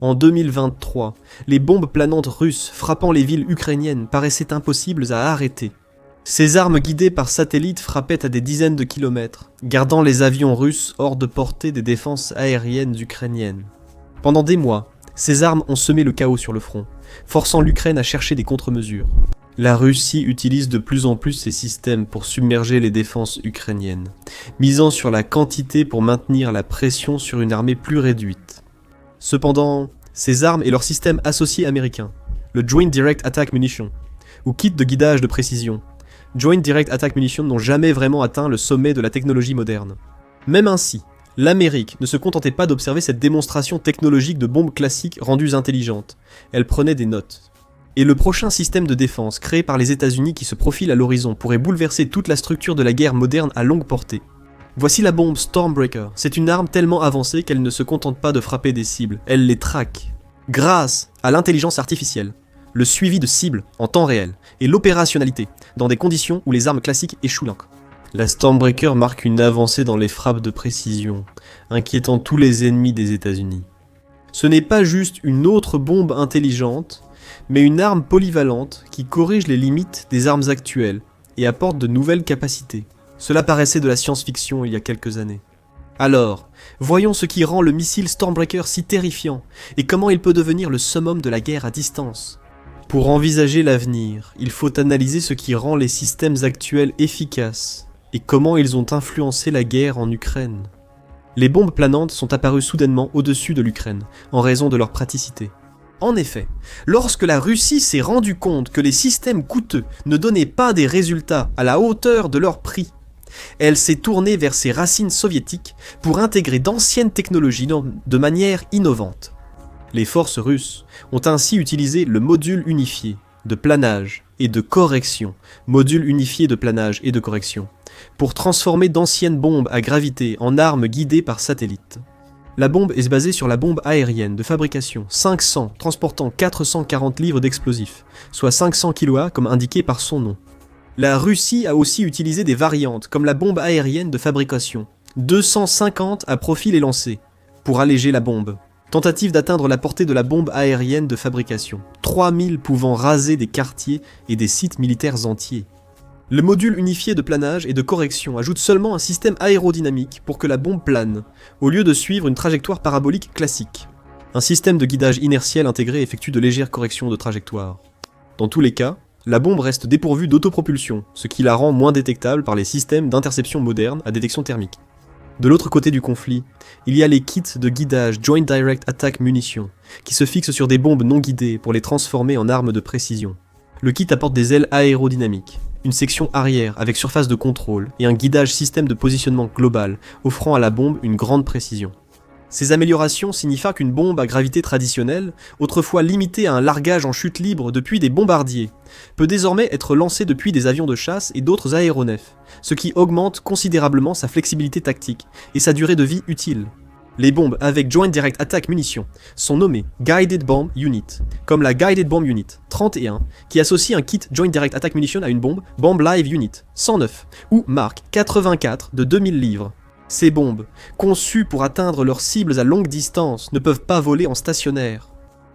En 2023, les bombes planantes russes frappant les villes ukrainiennes paraissaient impossibles à arrêter. Ces armes guidées par satellite frappaient à des dizaines de kilomètres, gardant les avions russes hors de portée des défenses aériennes ukrainiennes. Pendant des mois, ces armes ont semé le chaos sur le front, forçant l'Ukraine à chercher des contre-mesures. La Russie utilise de plus en plus ces systèmes pour submerger les défenses ukrainiennes, misant sur la quantité pour maintenir la pression sur une armée plus réduite. Cependant, ces armes et leurs systèmes associés américains, le Joint Direct Attack Munition, ou kit de guidage de précision, Joint Direct Attack Munition n'ont jamais vraiment atteint le sommet de la technologie moderne. Même ainsi, l'Amérique ne se contentait pas d'observer cette démonstration technologique de bombes classiques rendues intelligentes, elle prenait des notes. Et le prochain système de défense créé par les États-Unis qui se profile à l'horizon pourrait bouleverser toute la structure de la guerre moderne à longue portée. Voici la bombe Stormbreaker. C'est une arme tellement avancée qu'elle ne se contente pas de frapper des cibles, elle les traque. Grâce à l'intelligence artificielle, le suivi de cibles en temps réel et l'opérationnalité, dans des conditions où les armes classiques échouent encore. La Stormbreaker marque une avancée dans les frappes de précision, inquiétant tous les ennemis des États-Unis. Ce n'est pas juste une autre bombe intelligente, mais une arme polyvalente qui corrige les limites des armes actuelles et apporte de nouvelles capacités. Cela paraissait de la science-fiction il y a quelques années. Alors, voyons ce qui rend le missile Stormbreaker si terrifiant et comment il peut devenir le summum de la guerre à distance. Pour envisager l'avenir, il faut analyser ce qui rend les systèmes actuels efficaces et comment ils ont influencé la guerre en Ukraine. Les bombes planantes sont apparues soudainement au-dessus de l'Ukraine, en raison de leur praticité. En effet, lorsque la Russie s'est rendue compte que les systèmes coûteux ne donnaient pas des résultats à la hauteur de leur prix, elle s'est tournée vers ses racines soviétiques pour intégrer d'anciennes technologies de manière innovante. Les forces russes ont ainsi utilisé le module unifié de planage et de correction, pour transformer d'anciennes bombes à gravité en armes guidées par satellite. La bombe est basée sur la bombe aérienne de fabrication 500 transportant 440 livres d'explosifs, soit 500 kA comme indiqué par son nom. La Russie a aussi utilisé des variantes comme la bombe aérienne de fabrication 250 à profil élancé pour alléger la bombe. Tentative d'atteindre la portée de la bombe aérienne de fabrication, 3000 pouvant raser des quartiers et des sites militaires entiers. Le module unifié de planage et de correction ajoute seulement un système aérodynamique pour que la bombe plane, au lieu de suivre une trajectoire parabolique classique. Un système de guidage inertiel intégré effectue de légères corrections de trajectoire. Dans tous les cas, la bombe reste dépourvue d'autopropulsion, ce qui la rend moins détectable par les systèmes d'interception modernes à détection thermique. De l'autre côté du conflit, il y a les kits de guidage Joint Direct Attack Munition, qui se fixent sur des bombes non guidées pour les transformer en armes de précision. Le kit apporte des ailes aérodynamiques, une section arrière avec surface de contrôle et un guidage système de positionnement global, offrant à la bombe une grande précision. Ces améliorations signifient qu'une bombe à gravité traditionnelle, autrefois limitée à un largage en chute libre depuis des bombardiers, peut désormais être lancée depuis des avions de chasse et d'autres aéronefs, ce qui augmente considérablement sa flexibilité tactique et sa durée de vie utile. Les bombes avec Joint Direct Attack Munition sont nommées Guided Bomb Unit, comme la Guided Bomb Unit 31, qui associe un kit Joint Direct Attack Munition à une bombe Bomb Live Unit 109, ou Mark 84 de 2000 livres. Ces bombes, conçues pour atteindre leurs cibles à longue distance, ne peuvent pas voler en stationnaire.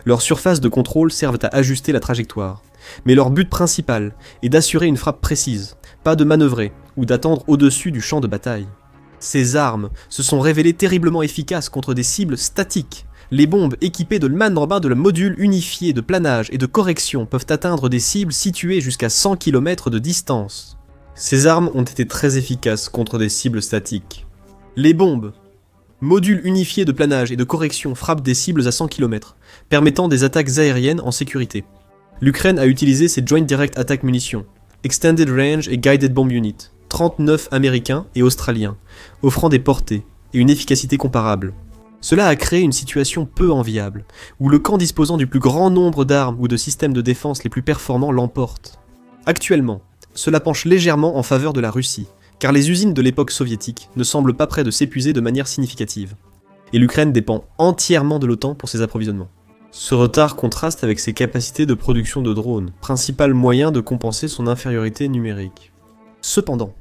Leurs surfaces de contrôle servent à ajuster la trajectoire, mais leur but principal est d'assurer une frappe précise, pas de manœuvrer ou d'attendre au-dessus du champ de bataille. Ces armes se sont révélées terriblement efficaces contre des cibles statiques. Les bombes équipées de l'man-en-bas de la module unifié de planage et de correction peuvent atteindre des cibles situées jusqu'à 100 km de distance. Ces armes ont été très efficaces contre des cibles statiques. Les bombes, modules unifiés de planage et de correction, frappent des cibles à 100 km, permettant des attaques aériennes en sécurité. L'Ukraine a utilisé ses Joint Direct Attack Munitions, Extended Range et Guided Bomb Unit, 39 américains et australiens, offrant des portées et une efficacité comparable. Cela a créé une situation peu enviable, où le camp disposant du plus grand nombre d'armes ou de systèmes de défense les plus performants l'emporte. Actuellement, cela penche légèrement en faveur de la Russie, car les usines de l'époque soviétique ne semblent pas près de s'épuiser de manière significative, et l'Ukraine dépend entièrement de l'OTAN pour ses approvisionnements. Ce retard contraste avec ses capacités de production de drones, principal moyen de compenser son infériorité numérique. Cependant,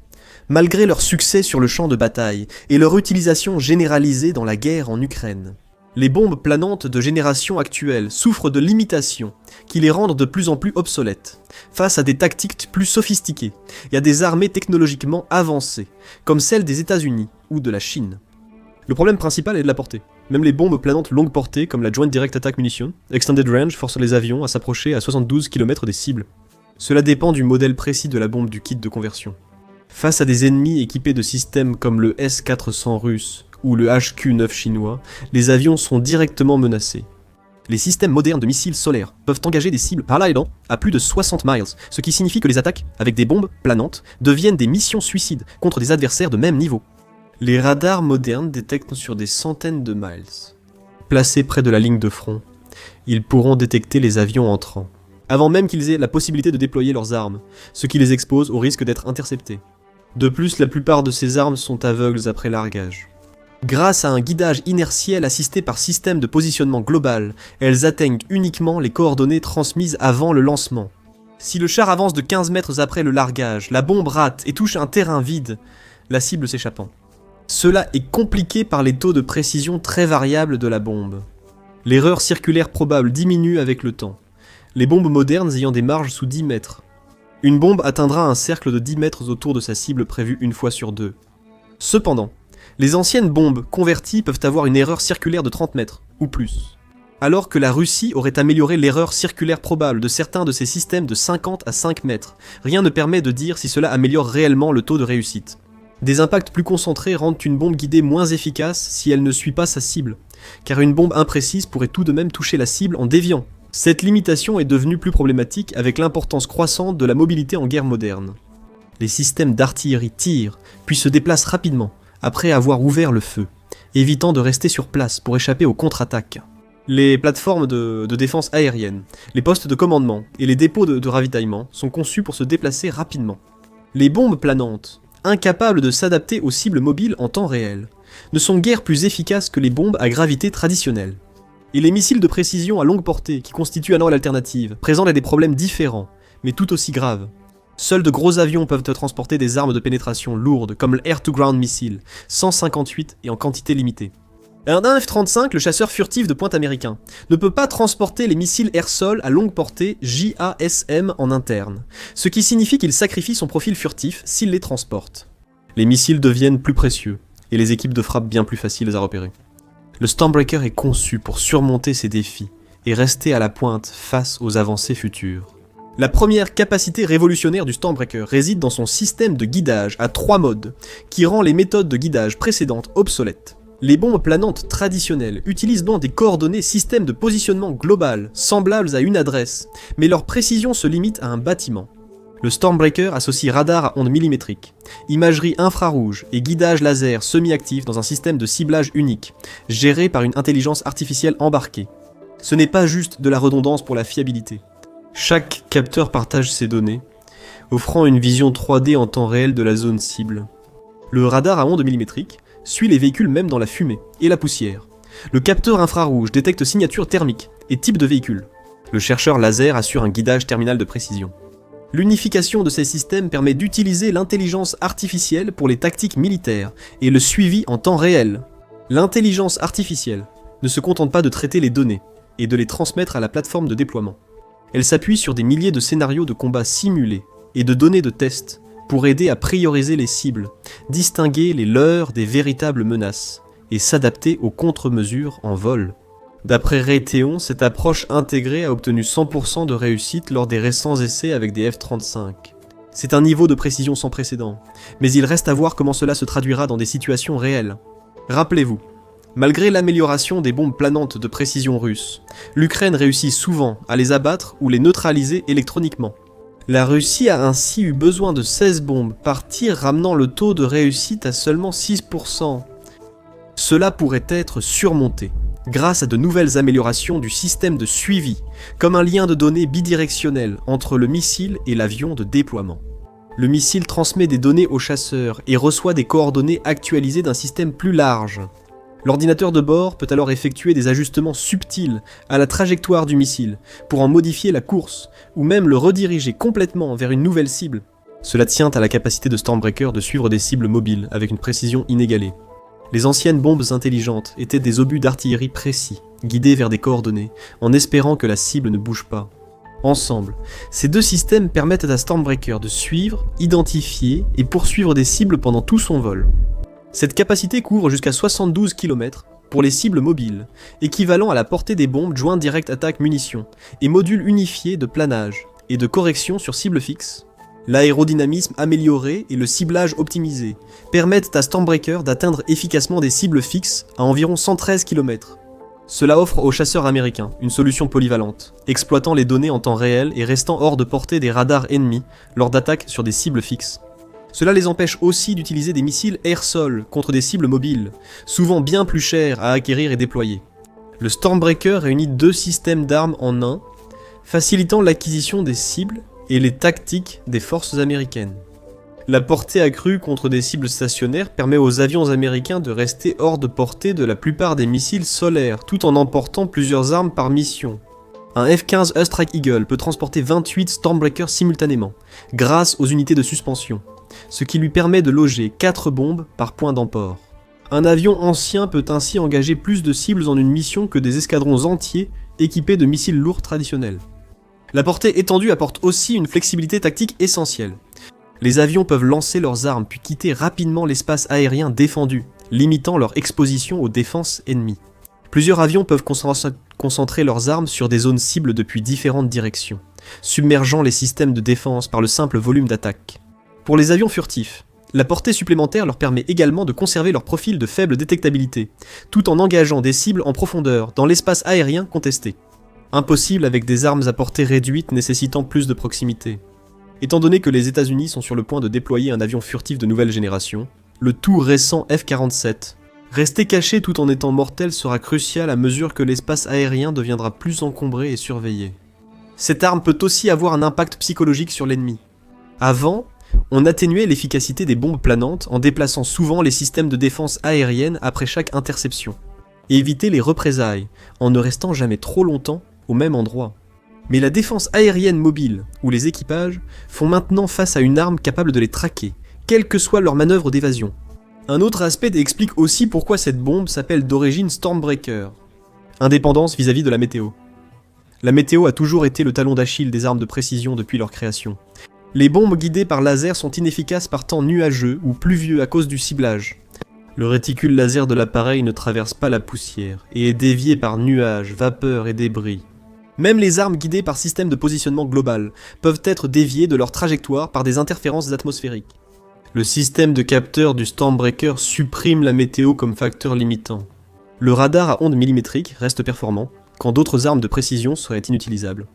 malgré leur succès sur le champ de bataille et leur utilisation généralisée dans la guerre en Ukraine, Les bombes planantes de génération actuelle souffrent de limitations qui les rendent de plus en plus obsolètes, face à des tactiques plus sophistiquées et à des armées technologiquement avancées, comme celles des États-Unis ou de la Chine. Le problème principal est de la portée. Même les bombes planantes longue portée, comme la Joint Direct Attack Munition, Extended Range force les avions à s'approcher à 72 km des cibles. Cela dépend du modèle précis de la bombe du kit de conversion. Face à des ennemis équipés de systèmes comme le S-400 russe ou le HQ-9 chinois, les avions sont directement menacés. Les systèmes modernes de missiles solaires peuvent engager des cibles par là et là à plus de 60 miles, ce qui signifie que les attaques avec des bombes planantes deviennent des missions suicides contre des adversaires de même niveau. Les radars modernes détectent sur des centaines de miles. Placés près de la ligne de front, ils pourront détecter les avions entrants, avant même qu'ils aient la possibilité de déployer leurs armes, ce qui les expose au risque d'être interceptés. De plus, la plupart de ces armes sont aveugles après largage. Grâce à un guidage inertiel assisté par système de positionnement global, elles atteignent uniquement les coordonnées transmises avant le lancement. Si le char avance de 15 mètres après le largage, la bombe rate et touche un terrain vide, la cible s'échappant. Cela est compliqué par les taux de précision très variables de la bombe. L'erreur circulaire probable diminue avec le temps, les bombes modernes ayant des marges sous 10 mètres. Une bombe atteindra un cercle de 10 mètres autour de sa cible prévue une fois sur deux. Cependant, les anciennes bombes converties peuvent avoir une erreur circulaire de 30 mètres, ou plus. Alors que la Russie aurait amélioré l'erreur circulaire probable de certains de ses systèmes de 50 à 5 mètres, rien ne permet de dire si cela améliore réellement le taux de réussite. Des impacts plus concentrés rendent une bombe guidée moins efficace si elle ne suit pas sa cible, car une bombe imprécise pourrait tout de même toucher la cible en déviant. Cette limitation est devenue plus problématique avec l'importance croissante de la mobilité en guerre moderne. Les systèmes d'artillerie tirent, puis se déplacent rapidement, après avoir ouvert le feu, évitant de rester sur place pour échapper aux contre-attaques. Les plateformes de défense aérienne, les postes de commandement et les dépôts de ravitaillement sont conçus pour se déplacer rapidement. Les bombes planantes, incapables de s'adapter aux cibles mobiles en temps réel, ne sont guère plus efficaces que les bombes à gravité traditionnelles. Et les missiles de précision à longue portée, qui constituent alors l'alternative, présentent des problèmes différents, mais tout aussi graves. Seuls de gros avions peuvent transporter des armes de pénétration lourdes, comme l'Air-to-Ground Missile, 158 et en quantité limitée. Un F-35, le chasseur furtif de pointe américain, ne peut pas transporter les missiles air-sol à longue portée JASM en interne, ce qui signifie qu'il sacrifie son profil furtif s'il les transporte. Les missiles deviennent plus précieux, et les équipes de frappe bien plus faciles à repérer. Le Stormbreaker est conçu pour surmonter ces défis et rester à la pointe face aux avancées futures. La première capacité révolutionnaire du Stormbreaker réside dans son système de guidage à 3 modes, qui rend les méthodes de guidage précédentes obsolètes. Les bombes planantes traditionnelles utilisent donc des coordonnées système de positionnement global, semblables à une adresse, mais leur précision se limite à un bâtiment. Le Stormbreaker associe radar à ondes millimétriques, imagerie infrarouge et guidage laser semi-actif dans un système de ciblage unique, géré par une intelligence artificielle embarquée. Ce n'est pas juste de la redondance pour la fiabilité. Chaque capteur partage ses données, offrant une vision 3D en temps réel de la zone cible. Le radar à ondes millimétriques suit les véhicules même dans la fumée et la poussière. Le capteur infrarouge détecte signature thermique et type de véhicule. Le chercheur laser assure un guidage terminal de précision. L'unification de ces systèmes permet d'utiliser l'intelligence artificielle pour les tactiques militaires et le suivi en temps réel. L'intelligence artificielle ne se contente pas de traiter les données et de les transmettre à la plateforme de déploiement. Elle s'appuie sur des milliers de scénarios de combat simulés et de données de test pour aider à prioriser les cibles, distinguer les leurs des véritables menaces et s'adapter aux contre-mesures en vol. D'après Raytheon, cette approche intégrée a obtenu 100% de réussite lors des récents essais avec des F-35. C'est un niveau de précision sans précédent, mais il reste à voir comment cela se traduira dans des situations réelles. Rappelez-vous, malgré l'amélioration des bombes planantes de précision russes, l'Ukraine réussit souvent à les abattre ou les neutraliser électroniquement. La Russie a ainsi eu besoin de 16 bombes par tir, ramenant le taux de réussite à seulement 6%. Cela pourrait être surmonté grâce à de nouvelles améliorations du système de suivi, comme un lien de données bidirectionnel entre le missile et l'avion de déploiement. Le missile transmet des données au chasseur et reçoit des coordonnées actualisées d'un système plus large. L'ordinateur de bord peut alors effectuer des ajustements subtils à la trajectoire du missile pour en modifier la course, ou même le rediriger complètement vers une nouvelle cible. Cela tient à la capacité de Stormbreaker de suivre des cibles mobiles avec une précision inégalée. Les anciennes bombes intelligentes étaient des obus d'artillerie précis, guidés vers des coordonnées, en espérant que la cible ne bouge pas. Ensemble, ces deux systèmes permettent à Stormbreaker de suivre, identifier et poursuivre des cibles pendant tout son vol. Cette capacité couvre jusqu'à 72 km pour les cibles mobiles, équivalent à la portée des bombes Joint Direct Attack munitions, et modules unifiés de planage et de correction sur cibles fixes. L'aérodynamisme amélioré et le ciblage optimisé permettent à Stormbreaker d'atteindre efficacement des cibles fixes à environ 113 km. Cela offre aux chasseurs américains une solution polyvalente, exploitant les données en temps réel et restant hors de portée des radars ennemis lors d'attaques sur des cibles fixes. Cela les empêche aussi d'utiliser des missiles air-sol contre des cibles mobiles, souvent bien plus chers à acquérir et déployer. Le Stormbreaker réunit deux systèmes d'armes en un, facilitant l'acquisition des cibles et les tactiques des forces américaines. La portée accrue contre des cibles stationnaires permet aux avions américains de rester hors de portée de la plupart des missiles solaires, tout en emportant plusieurs armes par mission. Un F-15 Strike Eagle peut transporter 28 Stormbreakers simultanément, grâce aux unités de suspension, ce qui lui permet de loger 4 bombes par point d'emport. Un avion ancien peut ainsi engager plus de cibles en une mission que des escadrons entiers équipés de missiles lourds traditionnels. La portée étendue apporte aussi une flexibilité tactique essentielle. Les avions peuvent lancer leurs armes puis quitter rapidement l'espace aérien défendu, limitant leur exposition aux défenses ennemies. Plusieurs avions peuvent concentrer leurs armes sur des zones cibles depuis différentes directions, submergeant les systèmes de défense par le simple volume d'attaque. Pour les avions furtifs, la portée supplémentaire leur permet également de conserver leur profil de faible détectabilité, tout en engageant des cibles en profondeur dans l'espace aérien contesté. Impossible avec des armes à portée réduite nécessitant plus de proximité. Étant donné que les États-Unis sont sur le point de déployer un avion furtif de nouvelle génération, le tout récent F-47, rester caché tout en étant mortel sera crucial à mesure que l'espace aérien deviendra plus encombré et surveillé. Cette arme peut aussi avoir un impact psychologique sur l'ennemi. Avant, on atténuait l'efficacité des bombes planantes en déplaçant souvent les systèmes de défense aérienne après chaque interception, et éviter les représailles en ne restant jamais trop longtemps au même endroit. Mais la défense aérienne mobile, ou les équipages, font maintenant face à une arme capable de les traquer, quelle que soit leur manœuvre d'évasion. Un autre aspect explique aussi pourquoi cette bombe s'appelle d'origine Stormbreaker. Indépendance vis-à-vis de la météo. La météo a toujours été le talon d'Achille des armes de précision depuis leur création. Les bombes guidées par laser sont inefficaces par temps nuageux ou pluvieux à cause du ciblage. Le réticule laser de l'appareil ne traverse pas la poussière et est dévié par nuages, vapeurs et débris. Même les armes guidées par système de positionnement global peuvent être déviées de leur trajectoire par des interférences atmosphériques. Le système de capteurs du Stormbreaker supprime la météo comme facteur limitant. Le radar à ondes millimétriques reste performant, quand d'autres armes de précision seraient inutilisables.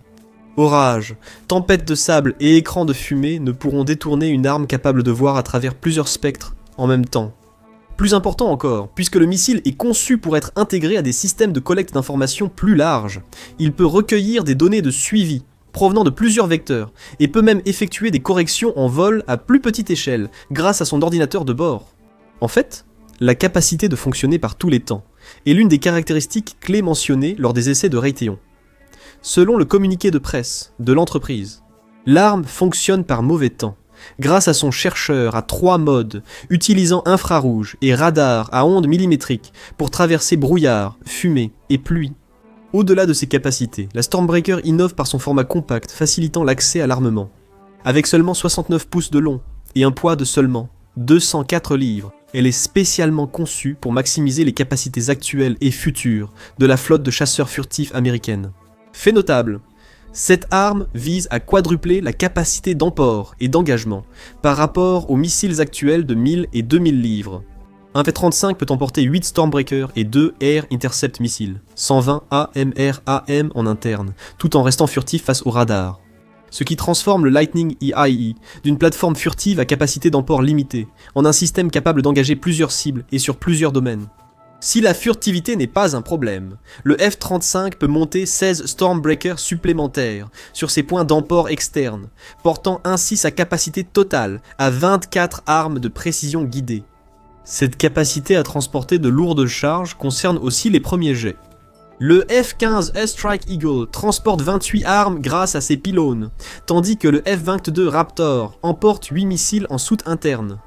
Orages, tempêtes de sable et écrans de fumée ne pourront détourner une arme capable de voir à travers plusieurs spectres en même temps. Plus important encore, puisque le missile est conçu pour être intégré à des systèmes de collecte d'informations plus larges, il peut recueillir des données de suivi provenant de plusieurs vecteurs et peut même effectuer des corrections en vol à plus petite échelle grâce à son ordinateur de bord. En fait, la capacité de fonctionner par tous les temps est l'une des caractéristiques clés mentionnées lors des essais de Raytheon. Selon le communiqué de presse de l'entreprise, l'arme fonctionne par mauvais temps, grâce à son chercheur à 3 modes, utilisant infrarouge et radar à ondes millimétriques pour traverser brouillard, fumée et pluie. Au-delà de ses capacités, la Stormbreaker innove par son format compact, facilitant l'accès à l'armement. Avec seulement 69 pouces de long et un poids de seulement 204 livres, elle est spécialement conçue pour maximiser les capacités actuelles et futures de la flotte de chasseurs furtifs américaine. Fait notable, cette arme vise à quadrupler la capacité d'emport et d'engagement par rapport aux missiles actuels de 1000 et 2000 livres. Un V-35 peut emporter 8 Stormbreaker et 2 Air Intercept missiles, 120 AMRAM en interne, tout en restant furtif face au radar. Ce qui transforme le Lightning EIE d'une plateforme furtive à capacité d'emport limitée en un système capable d'engager plusieurs cibles et sur plusieurs domaines. Si la furtivité n'est pas un problème, le F-35 peut monter 16 Stormbreakers supplémentaires sur ses points d'emport externes, portant ainsi sa capacité totale à 24 armes de précision guidées. Cette capacité à transporter de lourdes charges concerne aussi les premiers jets. Le F-15 Strike Eagle transporte 28 armes grâce à ses pylônes, tandis que le F-22 Raptor emporte 8 missiles en soute interne.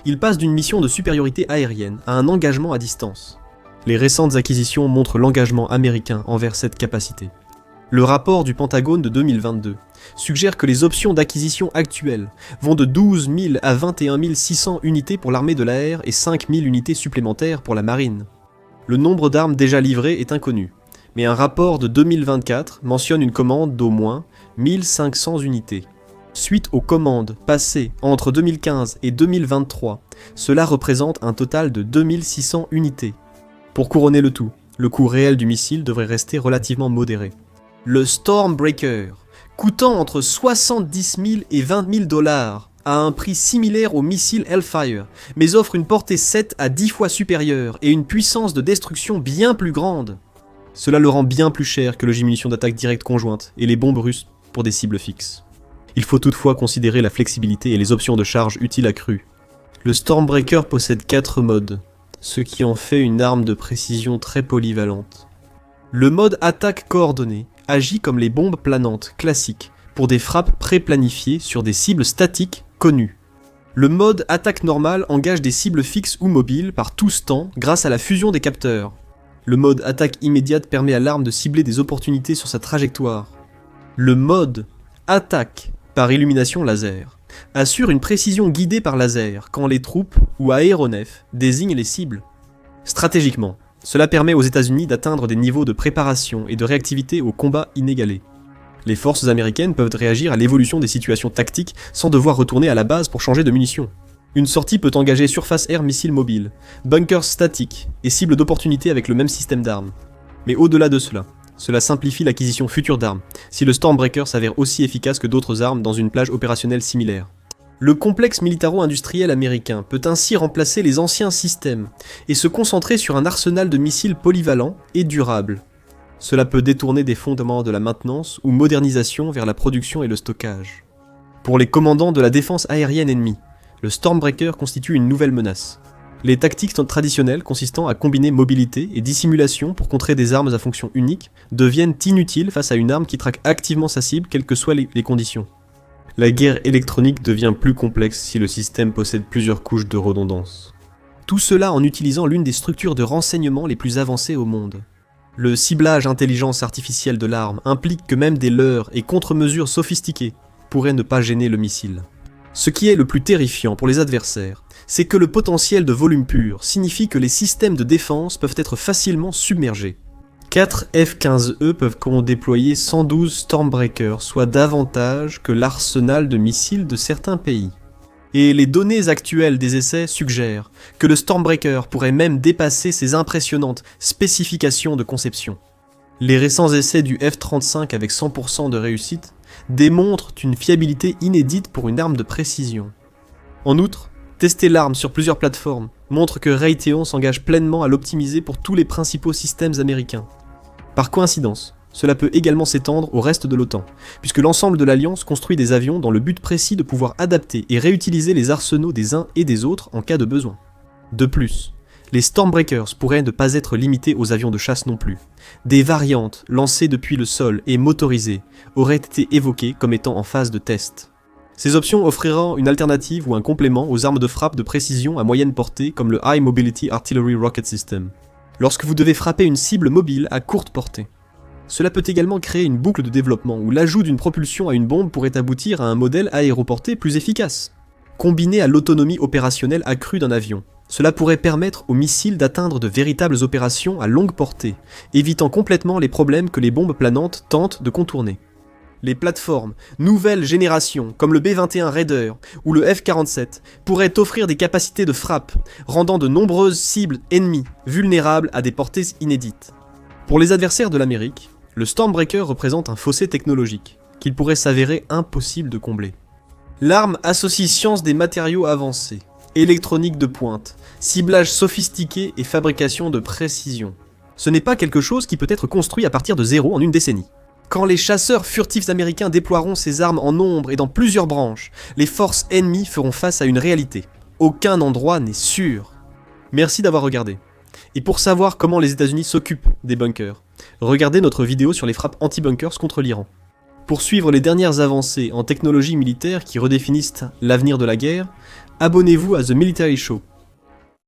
il passe d'une mission de supériorité aérienne à un engagement à distance. Les récentes acquisitions montrent l'engagement américain envers cette capacité. Le rapport du Pentagone de 2022 suggère que les options d'acquisition actuelles vont de 12 000 à 21 600 unités pour l'armée de l'air et 5 000 unités supplémentaires pour la marine. Le nombre d'armes déjà livrées est inconnu, mais un rapport de 2024 mentionne une commande d'au moins 1500 unités. Suite aux commandes passées entre 2015 et 2023, cela représente un total de 2600 unités. Pour couronner le tout, le coût réel du missile devrait rester relativement modéré. Le Stormbreaker, coûtant entre 70 000 et 20 000 $, a un prix similaire au missile Hellfire, mais offre une portée 7 à 10 fois supérieure et une puissance de destruction bien plus grande. Cela le rend bien plus cher que le munition d'attaque directe conjointe et les bombes russes pour des cibles fixes. Il faut toutefois considérer la flexibilité et les options de charge utiles accrues. Le Stormbreaker possède 4 modes, ce qui en fait une arme de précision très polyvalente. Le mode attaque coordonnée agit comme les bombes planantes classiques pour des frappes pré-planifiées sur des cibles statiques connues. Le mode attaque normale engage des cibles fixes ou mobiles par tous temps grâce à la fusion des capteurs. Le mode attaque immédiate permet à l'arme de cibler des opportunités sur sa trajectoire. Le mode attaque par illumination laser assure une précision guidée par laser quand les troupes ou aéronefs désignent les cibles. Stratégiquement, cela permet aux États-Unis d'atteindre des niveaux de préparation et de réactivité au combat inégalés. Les forces américaines peuvent réagir à l'évolution des situations tactiques sans devoir retourner à la base pour changer de munitions. Une sortie peut engager surface-air missiles mobiles, bunkers statiques et cibles d'opportunité avec le même système d'armes. Mais au-delà de cela simplifie l'acquisition future d'armes, si le Stormbreaker s'avère aussi efficace que d'autres armes dans une plage opérationnelle similaire. Le complexe militaro-industriel américain peut ainsi remplacer les anciens systèmes et se concentrer sur un arsenal de missiles polyvalents et durables. Cela peut détourner des fondements de la maintenance ou modernisation vers la production et le stockage. Pour les commandants de la défense aérienne ennemie, le Stormbreaker constitue une nouvelle menace. Les tactiques traditionnelles consistant à combiner mobilité et dissimulation pour contrer des armes à fonction unique deviennent inutiles face à une arme qui traque activement sa cible quelles que soient les conditions. La guerre électronique devient plus complexe si le système possède plusieurs couches de redondance. Tout cela en utilisant l'une des structures de renseignement les plus avancées au monde. Le ciblage intelligence artificielle de l'arme implique que même des leurres et contre-mesures sophistiquées pourraient ne pas gêner le missile. Ce qui est le plus terrifiant pour les adversaires, c'est que le potentiel de volume pur signifie que les systèmes de défense peuvent être facilement submergés. 4 F-15E peuvent déployer 112 Stormbreakers, soit davantage que l'arsenal de missiles de certains pays. Et les données actuelles des essais suggèrent que le Stormbreaker pourrait même dépasser ses impressionnantes spécifications de conception. Les récents essais du F-35 avec 100% de réussite démontrent une fiabilité inédite pour une arme de précision. En outre, tester l'arme sur plusieurs plateformes montre que Raytheon s'engage pleinement à l'optimiser pour tous les principaux systèmes américains. Par coïncidence, cela peut également s'étendre au reste de l'OTAN, puisque l'ensemble de l'Alliance construit des avions dans le but précis de pouvoir adapter et réutiliser les arsenaux des uns et des autres en cas de besoin. De plus, les Stormbreakers pourraient ne pas être limités aux avions de chasse non plus. Des variantes lancées depuis le sol et motorisées auraient été évoquées comme étant en phase de test. Ces options offriront une alternative ou un complément aux armes de frappe de précision à moyenne portée comme le High Mobility Artillery Rocket System, lorsque vous devez frapper une cible mobile à courte portée. Cela peut également créer une boucle de développement où l'ajout d'une propulsion à une bombe pourrait aboutir à un modèle aéroporté plus efficace. Combiné à l'autonomie opérationnelle accrue d'un avion, cela pourrait permettre aux missiles d'atteindre de véritables opérations à longue portée, évitant complètement les problèmes que les bombes planantes tentent de contourner. Les plateformes nouvelle génération comme le B-21 Raider ou le F-47 pourraient offrir des capacités de frappe, rendant de nombreuses cibles ennemies vulnérables à des portées inédites. Pour les adversaires de l'Amérique, le Stormbreaker représente un fossé technologique qu'il pourrait s'avérer impossible de combler. L'arme associe science des matériaux avancés, électronique de pointe, ciblage sophistiqué et fabrication de précision. Ce n'est pas quelque chose qui peut être construit à partir de zéro en une décennie. Quand les chasseurs furtifs américains déploieront ces armes en nombre et dans plusieurs branches, les forces ennemies feront face à une réalité. Aucun endroit n'est sûr. Merci d'avoir regardé. Et pour savoir comment les États-Unis s'occupent des bunkers, regardez notre vidéo sur les frappes anti-bunkers contre l'Iran. Pour suivre les dernières avancées en technologie militaire qui redéfinissent l'avenir de la guerre, abonnez-vous à The Military Show.